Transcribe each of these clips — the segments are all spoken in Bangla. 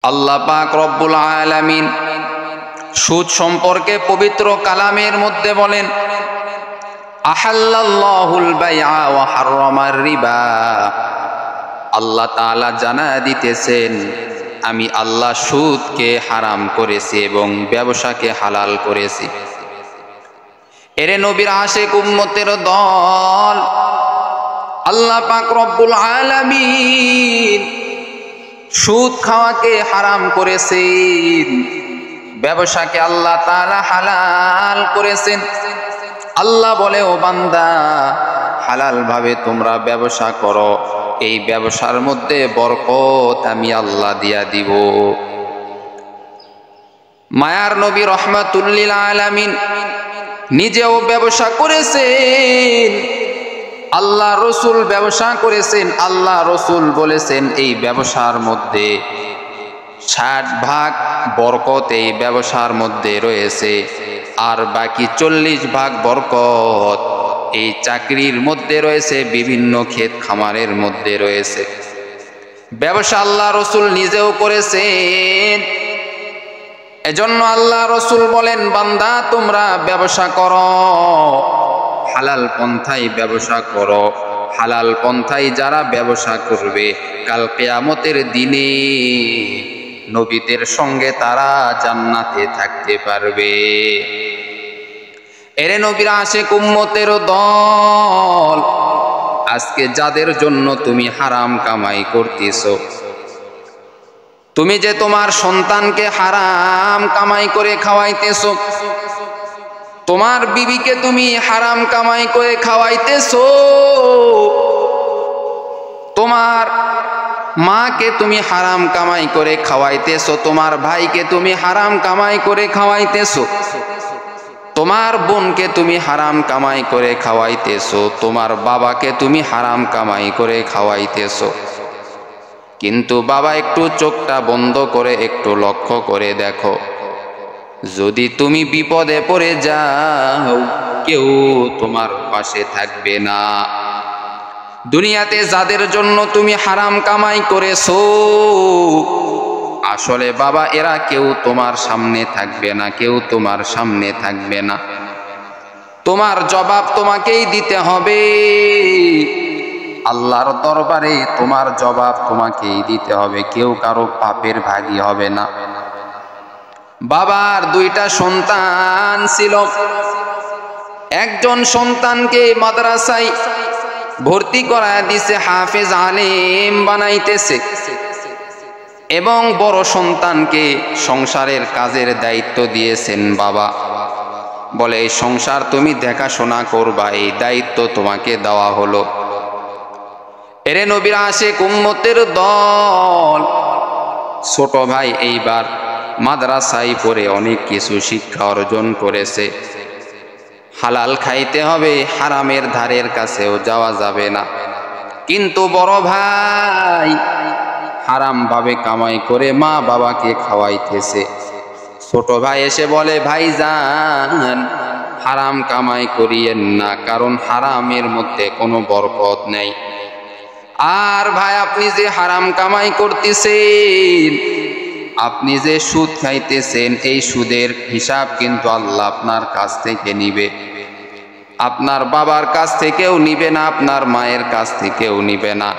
আল্লাহ পাক রব্বুল আলামিন সুদ সম্পর্কে পবিত্র কালামের মধ্যে বলেন, আহাল্লাল্লাহুল বাইআ ওয়া হাররামার রিবা। আল্লাহ তাআলা জানায়া দিতেছেন, আমি আল্লাহ সুদকে হারাম করেছি এবং ব্যবসাকে হালাল করেছি। এরে নবীর আশিক উম্মতের দল, আল্লাহ পাক রব্বুল আলামিন সুদ খাওয়াকে হারাম করেছেন, ব্যবসাকে আল্লাহ তাআলা হালাল করেছেন। আল্লাহ বলে, ও বান্দা, হালাল ভাবে তোমরা ব্যবসা করো, এই ব্যবসার মধ্যে বরকত আমি আল্লাহ দিয়া দিব। মায়ার নবী রহমাতুল্লিল আলামিন নিজেও ব্যবসা করেছেন, আল্লাহ রসুল ব্যবসা করেছেন। আল্লাহ রসুল বলেছেন, এই ব্যবসার মধ্যে 60 ভাগ বরকত এই ব্যবসার মধ্যে রয়েছে, আর বাকি 40 ভাগ বরকত এই চাকরির মধ্যে রয়েছে, বিভিন্ন ক্ষেত খামারের মধ্যে রয়েছে। ব্যবসা আল্লাহ রসুল নিজেও করেছেন। এজন্য আল্লাহ রসুল বলেন, বান্দা তোমরা ব্যবসা করো, হালাল পন্থায় ব্যবসা করো। হালাল পন্থায় যারা ব্যবসা করবে, কাল কিয়ামতের দিনে নবীদের সঙ্গে তারা জান্নাতে থাকতে পারবে। এরে নবীর আশিক উম্মতের দল, আজকে যাদের জন্য তুমি হারাম কামাই করতেছো, তুমি যে তোমার সন্তানকে হারাম কামাই করে খাওয়াইতেছো, তোমার বিবিকে তুমি হারাম কামাই করে খাওয়াইতেছো, তোমার মাকে তুমি হারাম কামাই করে খাওয়াইতেছো, তোমার ভাইকে তুমি হারাম কামাই করে খাওয়াইতেছো, তোমার বোনকে তুমি হারাম কামাই করে খাওয়াইতেছো, তোমার বাবাকে তুমি হারাম কামাই করে খাওয়াইতেছো। কিন্তু বাবা, একটু চোখটা বন্ধ করে একটু লক্ষ্য করে দেখো, যদি তুমি বিপদে পড়ে যাও, কেউ তোমার পাশে থাকবে না। দুনিয়াতে যাদের জন্য তুমি হারাম কামাই করেছো, আসলে বাবা, এরা কেউ তোমার সামনে থাকবে না, কেউ তোমার সামনে থাকবে না। তোমার জবাব তোমাকেই দিতে হবে আল্লাহর দরবারে, তোমার জবাব তোমাকেই দিতে হবে, কেউ কারো পাপের ভাগী হবে না। বাবার 2টা সন্তান ছিল, একজন সন্তানকে মাদ্রাসায় ভর্তি করায় দিছে, হাফেজ আলেম বানাইতেছে, এবং বড় সন্তানকে সংসারের কাজের দায়িত্ব দিয়েছেন বাবা। বলে, এই সংসার তুমি দেখাশোনা করবা, এই দায়িত্ব তোমাকে দেওয়া হলো। এরে নবীর আশিক উম্মতের দল, ছোট ভাই এইবার মাদ্রাসায় পড়ে অনেক কিছু শিক্ষা অর্জন করেছে। হালাল খাইতে হবে, হারামের ধারের কাছেও যাওয়া যাবে না। কিন্তু বড় ভাই হারাম ভাবে কামাই করে মা বাবাকে খাওয়াইতেছে। ছোট ভাই এসে বলে, ভাইজান, হারাম কামাই করিয়েন না, কারণ হারামের মধ্যে কোনো বরকত নেই। আর ভাই, আপনি যে হারাম কামাই করতেছেন, আপনি যে সুদ খাইতেছেন, এই সুদের হিসাব কিন্তু আল্লাহ আপনার কাছ থেকে নিবে। আপনার বাবার কাছ থেকেও নিবে না, আপনার মায়ের কাছ থেকেও নিবে না,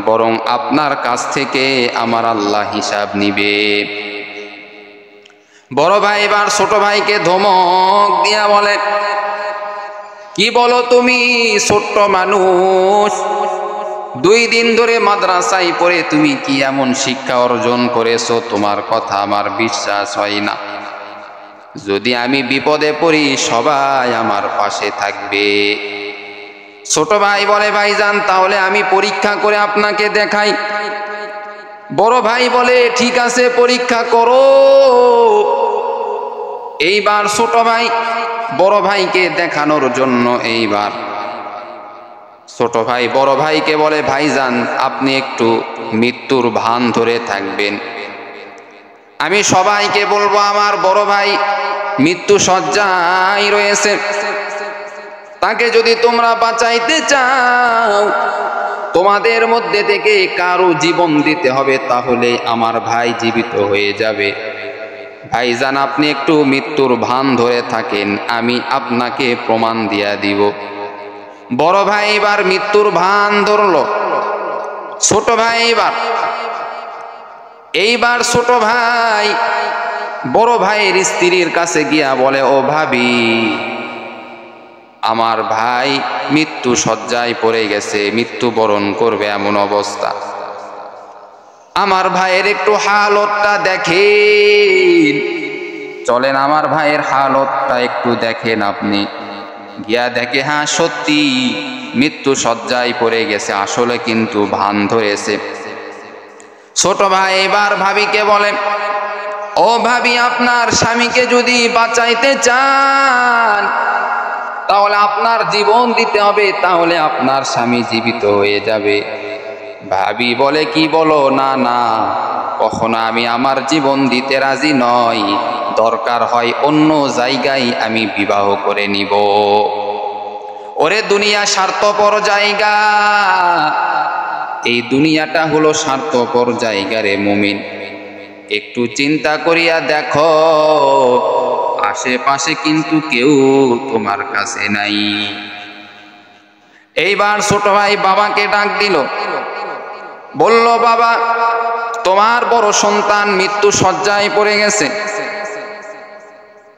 বরং আপনার কাছ থেকে আমার আল্লাহ হিসাব নিবে। বড় ভাই এবার ছোট ভাইকে ধমক দিয়া বলে, কি বলো তুমি, ছোট্ট মানুষ, 2 দিন ধরে মাদ্রাসায় পড়ে তুমি কি এমন শিক্ষা অর্জন করেছো, তোমার কথা আমার বিশ্বাস হয় না। যদি আমি বিপদে পড়ি, সবাই আমার পাশে থাকবে। ছোট ভাই বলে, ভাইজান, তাহলে আমি পরীক্ষা করে আপনাকে দেখাই। বড় ভাই বলে, ঠিক আছে, পরীক্ষা করো। এইবার ছোট ভাই বড় ভাইকে দেখানোর জন্য এইবার ছোট ভাই বড় ভাইকে বলে, ভাইজান, আপনি একটু মৃত্যুর ভান ধরে থাকবেন। আমি সবাইকে বলবো আমার বড় ভাই মৃত্যু শয্যায় রয়েছে, তাকে যদি তোমরা বাঁচাইতে চাও, তোমার তোমাদের মধ্যে থেকে কারো জীবন দিতে হবে, তাহলে আমার ভাই জীবিত হয়ে যাবে। ভাইজান, আপনি একটু মৃত্যুর ভান ধরে থাকেন, আমি আপনাকে প্রমাণ দিয়া দিব। বড় ভাই এবার মৃত্যুর ভান ধরল। ছোট ভাই এইবার ছোট ভাই বড় ভাইয়ের স্ত্রীর কাছে গিয়া বলে, ও ভাবি, আমার ভাই মৃত্যু শয্যায় পড়ে গেছে, মৃত্যুবরণ করবে এমন অবস্থা। আমার ভাইয়ের একটু হালতটা দেখেন, চলেন আমার ভাইয়ের হালতটা একটু দেখেন। আপনি গিয়া দেখে, হ্যাঁ সত্যি মৃত্যু শয্যায় পড়ে গেছে, আসলে কিন্তু ভান ধরেছে। ছোট ভাই এবার ভাবিকে বলে, ও ভাবি, আপনার স্বামীকে যদি বাঁচাইতে চান তাহলে আপনার জীবন দিতে হবে, তাহলে আপনার স্বামী জীবিত হয়ে যাবে। ভাবি বলে, কি বলো? না না, কখনো আমি আমার জীবন দিতে রাজি নই, দরকার হয় অন্য জায়গায় আমি বিবাহ করে নিব। ওরে দুনিয়া স্বার্থপর জায়গা, এই দুনিয়াটা হলো স্বার্থপর জায়গা রে মুমিন। একটু চিন্তা করিয়া দেখো, আশেপাশে কিন্তু কেউ তোমার কাছে নাই। এইবার ছোট ভাই বাবাকে ডাক দিল, বলল, বাবা, তোমার বড় সন্তান মৃত্যু শয্যায় পড়ে গেছে,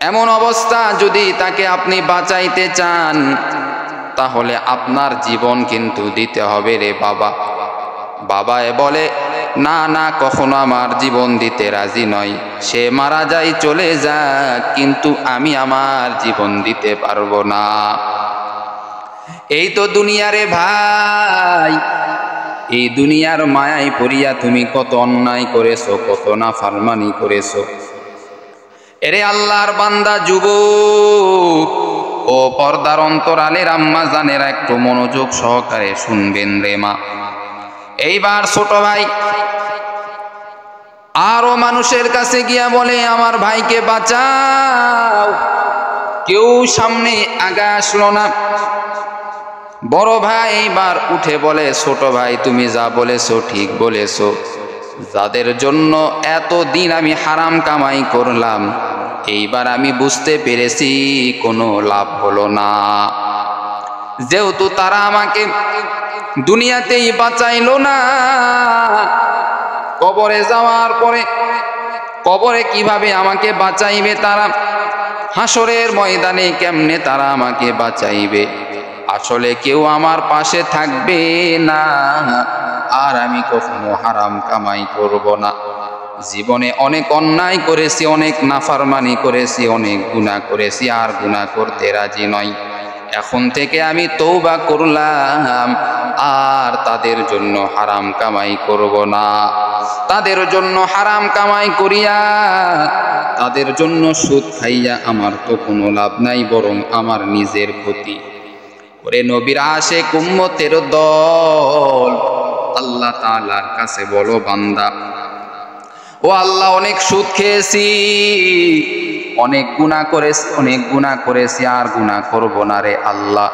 এমন অবস্থা, যদি তাকে আপনি বাঁচাইতে চান তাহলে আপনার জীবন কিন্তু দিতে হবে রে বাবা। বাবা বলে, না না, কখনো আমার জীবন দিতে রাজি নয়, সে মারা যায় চলে যাক, কিন্তু আমি আমার জীবন দিতে পারবো না। এই তো দুনিয়া রে ভাই, এই দুনিয়ার মায়ায় পড়িয়া তুমি কত অন্যায় করেছো, কত নাফরমানি করেছো। এরে আল্লাহর বান্দা, যুবক ও পর্দার অন্তরালের আম্মা জানেরা, একটু মনোযোগ সহকারে শুনবেন রে মা। এইবার ছোট ভাই আরো মানুষের কাছে গিয়া বলে, আমার ভাইকে বাঁচাও। কেউ সামনে আগা আসলো না। বড় ভাই এইবার উঠে বলে, ছোট ভাই, তুমি যা বলেছো ঠিক বলেছো, যাদের জন্য এতদিন আমি হারাম কামাই করলাম, এইবার আমি বুঝতে পেরেছি কোনো লাভ হলো না। যেহেতু তারা আমাকে দুনিয়াতেই বাঁচাইলো না, কবরে যাওয়ার পরে কবরে কিভাবে আমাকে বাঁচাইবে তারা, হাসরের ময়দানে কেমনে তারা আমাকে বাঁচাইবে। আসলে কেউ আমার পাশে থাকবে না, আর আমি কখনো হারাম কামাই করব না। জীবনে অনেক অন্যায় করেছি, অনেক নাফরমানি করেছি, অনেক গুনাহ করেছি, আর গুনাহ করতে রাজি নই। এখন থেকে আমি তওবা করলাম, আর তাদের জন্য হারাম কামাই করব না। তাদের জন্য হারাম কামাই করিয়া, তাদের জন্য সুদ খাইয়া আমার তো কোনো লাভ নাই, বরং আমার নিজের ক্ষতি। ওরে নবীর আশিক উম্মতের দল, আল্লাহ তাআলার কাছে বলো, বান্দা ও আল্লাহ, অনেক সুদ খেয়েছি, অনেক গুনাহ করেছি, আর গুনাহ করব না রে আল্লাহ,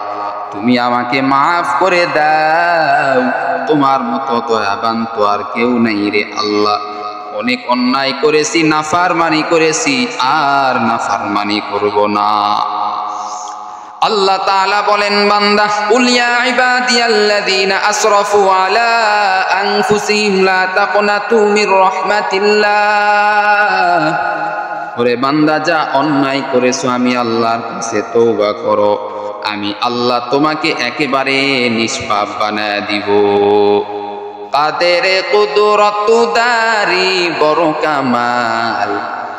তুমি আমাকে মাফ করে দাও। তোমার মতো দয়াবান তো আর কেউ নাই রে আল্লাহ। অনেক অন্যায় করেছি, নাফরমানি করেছি, আর নাফরমানি করব না। আল্লাহ তাআলা বলেন, বান্দা, কুল ইয়া ইবাদিয়াল্লাযীনা আসরাফু আলা আনফুসিহিম লা তাকনাতু মির রাহমাতিল্লাহ। ওরে বান্দা, যা অন্যায় করেছো আমি আল্লাহর কাছে তওবা করো, আমি আল্লাহ তোমাকে একেবারে নিষ্পাপ বানায় দিব। কাদের কুদরত দারি বড় কামাল,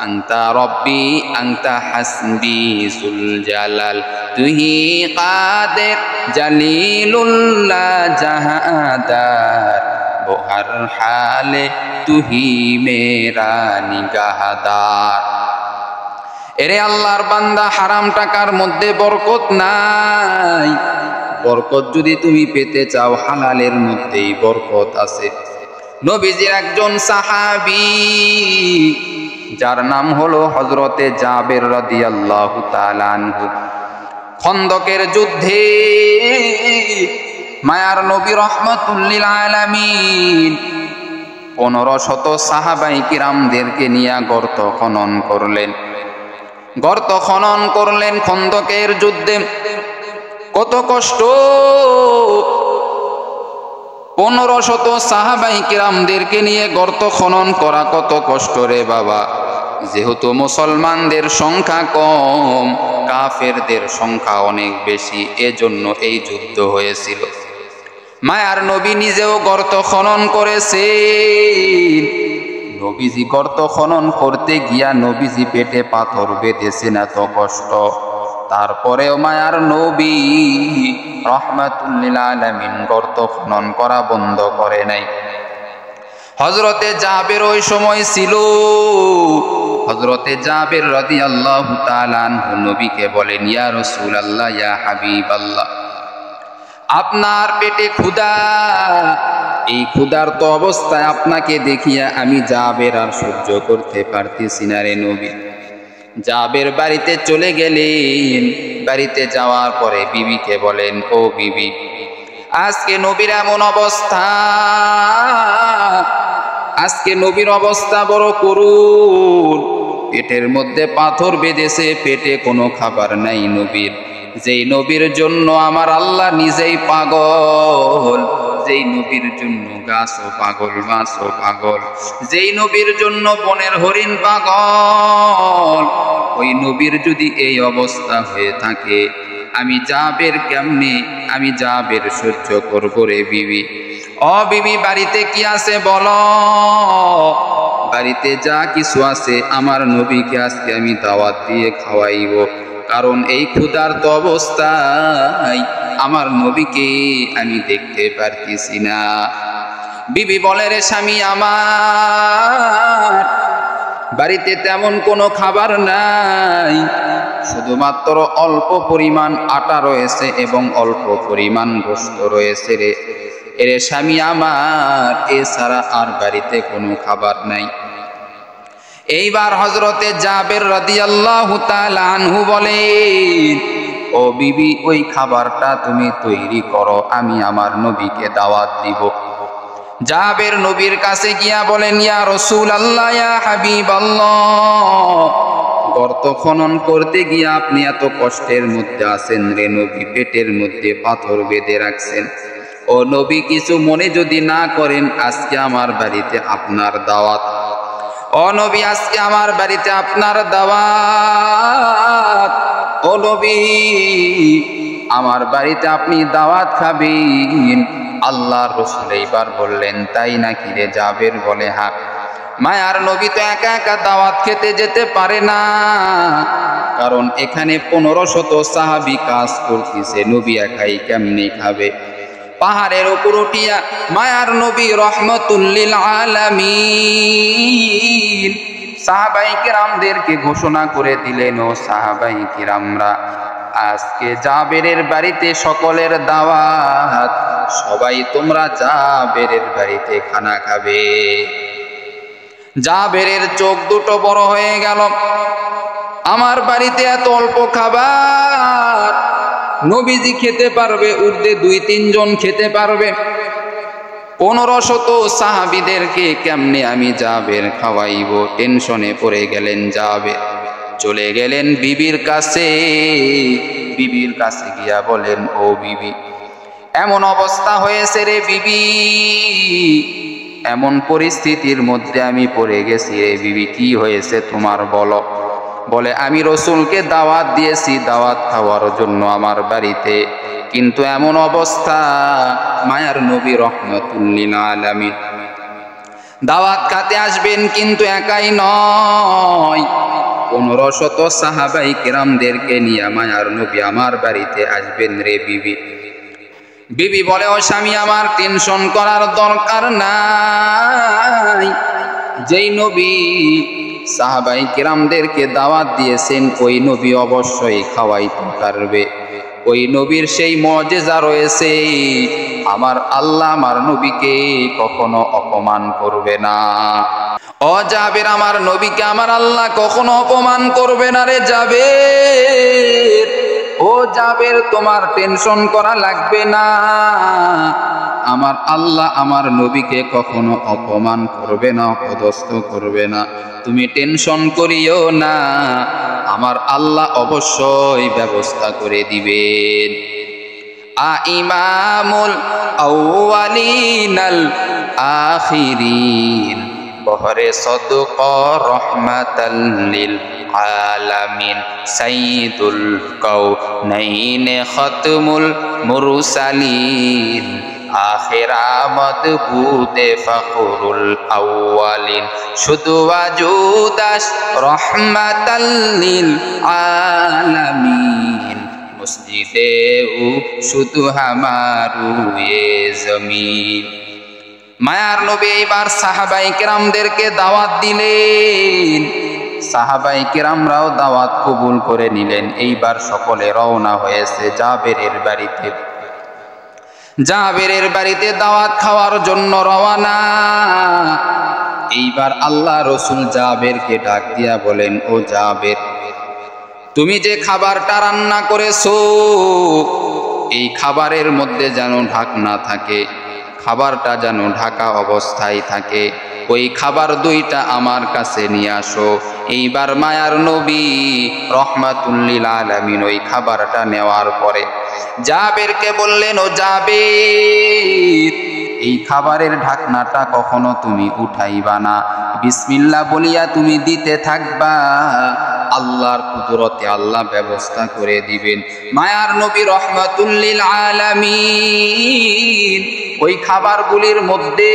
আনতা রব্বি আনতা হাসবি জুল জালাল, তুহি কাদের জালিলুল্লাহ জাহাদার, বহর হালে তুহি মেরা নিগাহদার। এরে আল্লাহর বান্দা, হারাম টাকার মধ্যে বরকত নাই। বরকত যদি তুমি পেতে চাও, হালালের মধ্যেই বরকত আছে। নবীজির একজন সাহাবী, যার নাম হলো হযরতে জাবের রাদিয়াল্লাহু তাআলা আনহু, খন্দকের যুদ্ধে মায়ার নবী রাহমাতুল লিল আলামিন 1500 সাহাবায়ে কিরামদেরকে নিয়ে গর্ত খনন করলেন। গর্ত খনন করলেন খন্দকের যুদ্ধে। কত কষ্ট! 1500 সাহাবায়ে কিরামদেরকে নিয়ে গর্ত খনন করা কত কষ্ট রে বাবা। যেহেতু মুসলমানদের সংখ্যা কম, কাফেরদের সংখ্যা অনেক বেশি, এজন্য এই যুদ্ধ হয়েছিল। মায়ার নবী নিজেও গর্ত খনন করেছেন। নবীজি গর্ত খনন করতে গিয়া নবীজি পেটে পাথর বেঁধেছেন, এত কষ্ট। তারপরেও মায়ার নবী রাহমাতুল লিল আলামিন গর্ত খনন করা বন্ধ করে নাই। হযরতে জাবের ওই সময় ছিল। হযরতে জাবের রাদিয়াল্লাহু তাআলা আনহু নবীকে বলেন, ইয়া রাসূলুল্লাহ, ইয়া হাবিবাল্লাহ, আপনার পেটে ক্ষুধা, এই ক্ষুধার্ত অবস্থায় আপনাকে দেখিয়া আমি জাবের আর সহ্য করতে পারতেছি না রে নবী। জাবের বাড়িতে চলে গেলেন। বাড়িতে যাওয়ার পরে বিবিকে বলেন, ও বিবি, আজকে নবীর এমন অবস্থা, আজকে নবীর অবস্থা বড় করুণ। পেটের মধ্যে পাথর বেঁধেছে, পেটে কোনো খাবার নাই নবীর। যেই নবীর জন্য আমার আল্লাহ নিজেই পাগল, যেই নবীর জন্য গাছও পাগল, মাছও পাগল, যেই নবীর জন্য বনের হরিণ পাগল, ওই নবীর যদি এই অবস্থা হয়ে থাকে, আমি জাবের কেমনে, আমি জাবের সহ্য করবো রে বিবি। ও বিবি, বাড়িতে কি আছে বলো? বাড়িতে যা কিছু আছে আমার নবীকে আজকে আমি দাওয়াত দিয়ে খাওয়াইব, কারণ এই ক্ষুধার্ত অবস্থায় আমার নবীকে আমি দেখতে পারতেছি না। বিবি বলে, রে স্বামী আমার, বাড়িতে তেমন কোনো খাবার নাই, শুধুমাত্র অল্প পরিমাণ আটা রয়েছে এবং অল্প পরিমাণ গোশত রয়েছে রে। এরে স্বামী আমার, এছাড়া আর বাড়িতে কোনো খাবার নাই। এইবার হযরতে জাবের রাদিয়াল্লাহু তাআলা আনহু বলেন, ও বিবি, ওই খাবারটা তুমি তৈরি করো, আমি আমার নবীকে দাওয়াত দিব। জাবের নবীর কাছে গিয়া বলেন, ইয়া রাসূলুল্লাহ, ইয়া হাবিবাল্লাহ, গর্ত খনন করতে গিয়া আপনি এত কষ্টের মধ্যে আছেন রে নবী, পেটের মধ্যে পাথর বেঁধে রাখছেন। ও নবী, কিছু মনে যদি না করেন, আজকে আমার বাড়িতে আপনার দাওয়াত। ও নবী, আজকে আমার বাড়িতে আপনার দাওয়াত। ও নবী, আমার বাড়িতে আপনি দাওয়াত খাবেন। আল্লাহর রাসূল এইবার বললেন, তাই নাকি রে জাবের? বলে, হ্যাঁ। মায়ার নবী তো একা একা দাওয়াত খেতে যেতে পারে না, কারণ এখানে 1500 সাহাবী কাজ করতেছে, নবী একাই কেমনে খাবে? পাহাড়ের উপর উঠিয়া মায়ার নবী রাহমাতুল লিল আলামিন সাহাবায়ে কিরামদেরকে ঘোষণা করে দিলেন, ও সাহাবায়ে কিরামরা, আজকে জাবেরের বাড়িতে সকলের দাওয়াত, সবাই তোমরা জাবেরের বাড়িতে খানা খাবে। জাবেরের চোখ দুটো বড় হয়ে গেল, আমার বাড়িতে এত অল্প খাবার, নবীজি খেতে পারবে, ঊর্ধ্বে 2-3 জন খেতে পারবে, 1500 সাহাবীদেরকে কেমনে আমি জাবের খাওয়াইব? টেনশনে পড়ে গেলেন জাবের। চলে গেলেন বিবির কাছে। বিবির কাছে গিয়া বলেন, ও বিবি, এমন অবস্থা হয়েছে রে বিবি, এমন পরিস্থিতির মধ্যে আমি পড়ে গেছি রে বিবি, কি হয়েছে তোমার বলো? বলে, আমি রাসূলকে দাওয়াত দিয়েছি দাওয়াত খাওয়ার জন্য আমার বাড়িতে, কিন্তু এমন অবস্থা, মায়ার নবী রাহমাতুল লিল আলামিন দাওয়াত খাতে আসবেন, কিন্তু একাই নয়, 1500 সাহাবায়ে কিরামদেরকে নিয়ে মায়ার নবী আমার বাড়িতে আসবেন রে বিবি। বিবি বলে, ও স্বামী আমার, টেনশন করার দরকার নাই, যেই নবী সাহাবায়ে কিরামদেরকে দাওয়াত দিয়েছেন ওই নবী অবশ্যই খাওয়াইতে পারবে। ওই নবীর সেই মুজিজা রয়েছে, আমার আল্লাহ আমার নবীকে কখনো অপমান করবে না। ও জাবের, আমার নবীকে আমার আল্লাহ কখনো অপমান করবে না রে জাবের। ও জাবের তোমার টেনশন করা লাগবে না, আমার আল্লাহ আমার নবীকে কখনো অপমান করবে না, অপদস্থ করবে না, তুমি টেনশন করিও না, আমার আল্লাহ অবশ্যই ব্যবস্থা করে দিবেন। ইমামুল আউয়ালিনাল আখিরিন বহরে সদকা রহমাতাল লিল আলামিন সাইয়্যিদুল কাউনাইন খাতমুল মুরসালিন আখিরা মদবুতে ফখরুল আউয়ালিন শুধু ওয়াজুদাস রহমাতাল লিল আলামিন মসজিদে শুধু হামারু এ জমিন। মায়ার নবী এবার সাহাবায়ে কেরামদেরকে দাওয়াত দিলেন, সাহাবায়ে কেরামরাও দাওয়াত কবুল করে নিলেন। এইবার সকলে রওনা হয়েছে জাবেরের বাড়িতে, জাবেরের বাড়িতে দাওয়াত খাওয়ার জন্য রওনা। এইবার আল্লাহ রসুল জাবেরকে ডাক দিয়া বলেন, ও জাবের, তুমি যে খাবারটা রান্না করেছো এই খাবারের মধ্যে যেন ঢাকনা থাকে, খাবারটা যেন ঢাকা অবস্থায় থাকে, ওই খাবার দুইটা আমার কাছে নিয়ে আসো। এইবার মায়ার নবী রহমাতুল লিল আলামিন ওই খাবারটা নেওয়ার পরে জাবেরকে বললেন, ও জাবের, এই খাবারের ঢাকনাটা কখনো তুমি উঠাইবা না, বিসমিল্লাহ বলিয়া তুমি দিতে থাকবা, আল্লাহর কুদরতে আল্লাহ ব্যবস্থা করে দিবেন। মায়ার নবী রহমাতুল লিল আলামিন ওই খাবারগুলির মধ্যে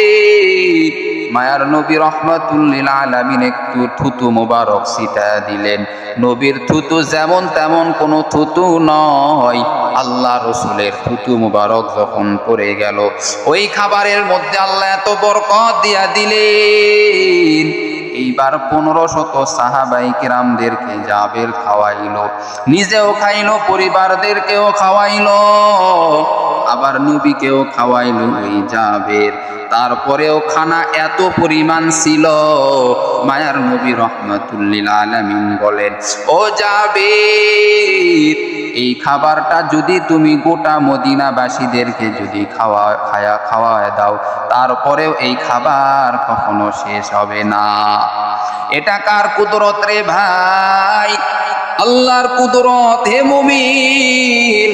মায়ার নবী রহমাতুল লিল আলামিন একটু থুতু মোবারক ছিটায়া দিলেন। নবীর থুতু যেমন তেমন কোনো থুতু নয়, আল্লাহ রসুলের থুতু মোবারক যখন পড়ে গেল ওই খাবারের মধ্যে আল্লাহ এত বরকত দিয়া দিলেন। এইবার 1500 সাহাবায়ে কেরামদেরকে জাবের খাওয়াইলো, নিজেও খাইলো, পরিবারদেরকেও খাওয়াইলো, আবার নবীকেও খাওয়াইলো ওই জাবের। তারপরেও খানা এত পরিমাণ ছিল, মায়ার নবী রহমাতুল লিল আলামিন বলেন, ও জাবের, এই খাবারটা যদি তুমি গোটা মদিনাবাসীদেরকে যদি খাওয়ায় দাও, তারপরেও এই খাবার কখনো শেষ হবে না। এটা কার কুদরত রে ভাই? আল্লাহর কুদরত হে মুমিন।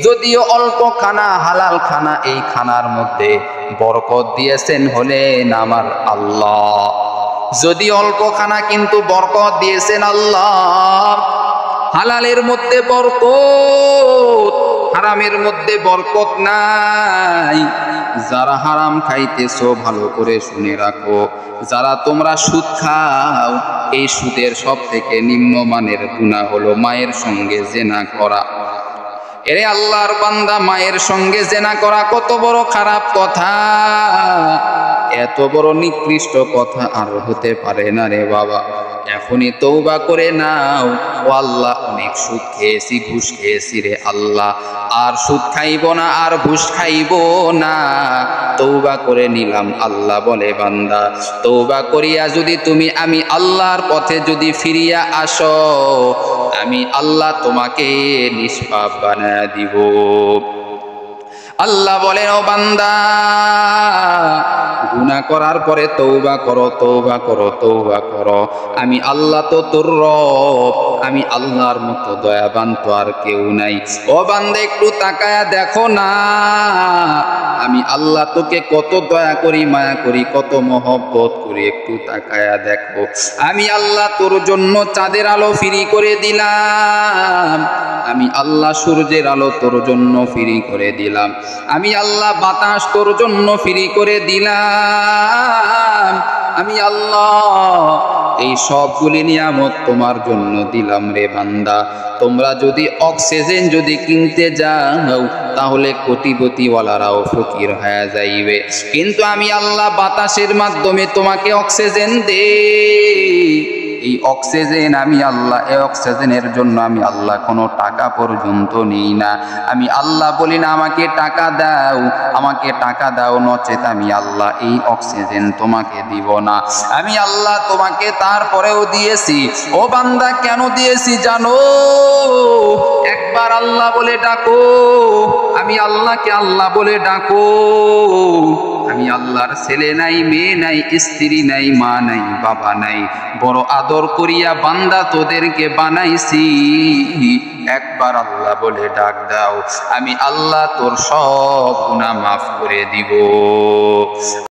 যদিও অল্প খানা, হালাল খানা, এই খানার মধ্যে বরকত দিয়েছেন হলেন আমার আল্লাহ। যদি অল্প খানা কিন্তু বরকত দিয়েছেন আল্লাহ। হালালের মধ্যে বরকত, হারামের মধ্যে বরকত নাই। যারা হারাম খাইতেছো ভালো করে শুনে রাখো, যারা তোমরা সুদ খাও, এই সুদের সব থেকে নিম্নমানের গুনাহ হলো মায়ের সঙ্গে জেনা করা। এরে আল্লাহর বান্দা, মায়ের সঙ্গে জেনা করা কত বড় খারাপ কথা, এত বড় নিকৃষ্ট কথা আর হতে পারে না রে বাবা। এখনই তওবা করে নাও। ও আল্লাহ, অনেক সুদ খেয়েছি, ঘুষ খেয়েছি রে আল্লাহ, আর সুদ খাইব না, আর ঘুষ খাইব না, তওবা করে নিলাম। আল্লাহ বলে, বান্দা তওবা করিয়া যদি তুমি আমি আল্লাহর পথে যদি ফিরিয়া আসো, আমি আল্লাহ তোমাকে নিষ্পাপ বানায় দিব। আল্লাহ বলেন, ও বান্দা, গুনাহ করার পরে তওবা করো, তওবা করো, তওবা করো। আমি আল্লাহ তো তোর রব, আমি আল্লাহর মতো দয়াবান তো আর কেউ নাই। ও বান্দা, একটু তাকায়া দেখো না, আমি আল্লাহ তোকে কত দয়া করি, মায়া করি, কত মহব্বত করি, একটু তাকায়া দেখো। আমি আল্লাহ তোর জন্য চাঁদের আলো ফ্রি করে দিলাম, আমি আল্লাহ সূর্যের আলো তোর জন্য ফ্রি করে দিলাম, আমি আল্লাহ বাতাস তোর জন্য ফ্রি করে দিলাম, আমি আল্লাহ এই সবগুলি নিয়ামত তোমার জন্য দিলাম রে বান্দা। তোমরা যদি অক্সিজেন যদি কিনতে যাও, তাহলে কোটিপতিওয়ালারাও ফকির হয়ে যাইবে, কিন্তু আমি আল্লাহ বাতাসের মাধ্যমে তোমাকে অক্সিজেন দেই। এই অক্সিজেন আমি আল্লাহ, এই অক্সিজেনের জন্য আমি আল্লাহ কোনো টাকা পর্যন্ত নেই না। আমি আল্লাহ বলি না আমাকে টাকা দাও, আমাকে টাকা দাও, নচেত আমি আল্লাহ এই অক্সিজেন তোমাকে দিব না। আমি আল্লাহ তোমাকে তারপরেও দিয়েছি। ও বান্দা কেন দিয়েছি জানো? একবার আল্লাহ বলে ডাকো, আমি আল্লাহকে আল্লাহ বলে ডাকো। আমি আল্লাহর ছেলে নাই, মেয়ে নাই, স্ত্রী নাই, মা নাই, বাবা নাই, বড় আদর করিয়া বান্দা তোদেরকে বানাইছি। একবার আল্লাহ বলে ডাক দাও, আমি আল্লাহ তোর সব গুনাহ মাফ করে দিব।